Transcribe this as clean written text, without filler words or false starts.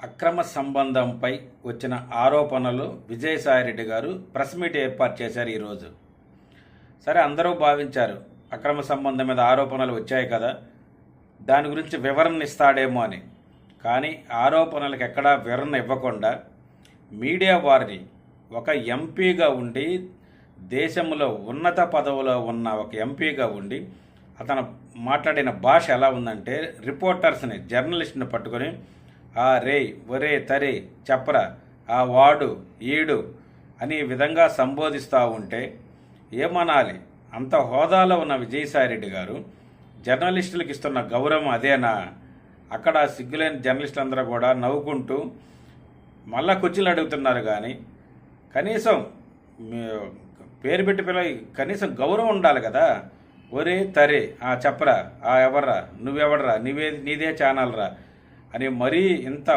అక్రమ సంబంధంపై వచ్చిన ఆరోపణలు విజయసాయిరెడ్డి గారు ప్రెస్ మీట్ ఏర్పాటు చేశారు ఈరోజు. సరే, అందరూ భావించారు అక్రమ సంబంధం మీద ఆరోపణలు వచ్చాయి కదా, దాని గురించి వివరణ ఇస్తాడేమో అని. కానీ ఆరోపణలకు ఎక్కడా వివరణ ఇవ్వకుండా మీడియా వారిని ఒక ఎంపీగా ఉండి, దేశంలో ఉన్నత పదవిలో ఉన్న ఒక ఎంపీగా ఉండి అతను మాట్లాడిన భాష ఎలా ఉందంటే, రిపోర్టర్స్ని, జర్నలిస్ట్ని పట్టుకొని ఆ రే, ఒరే, తరే, చెప్పరా, ఆ వాడు, ఈడు అనే విధంగా సంబోధిస్తూ ఉంటే ఏమనాలి? అంత హోదాలో ఉన్న విజయసాయిరెడ్డి గారు జర్నలిస్టులకు ఇస్తున్న గౌరవం అదేనా? అక్కడ సిగ్గులేని జర్నలిస్టులు అందరూ కూడా నవ్వుకుంటూ మళ్ళా కుర్చీలు అడుగుతున్నారు. కానీ కనీసం పేరు పెట్టి కనీసం గౌరవం ఉండాలి కదా. ఒరే, తరే, చెప్పరా, ఎవర్రా, నువ్వెవడరా, నీదే ఛానల్ రా అని మరీ ఇంత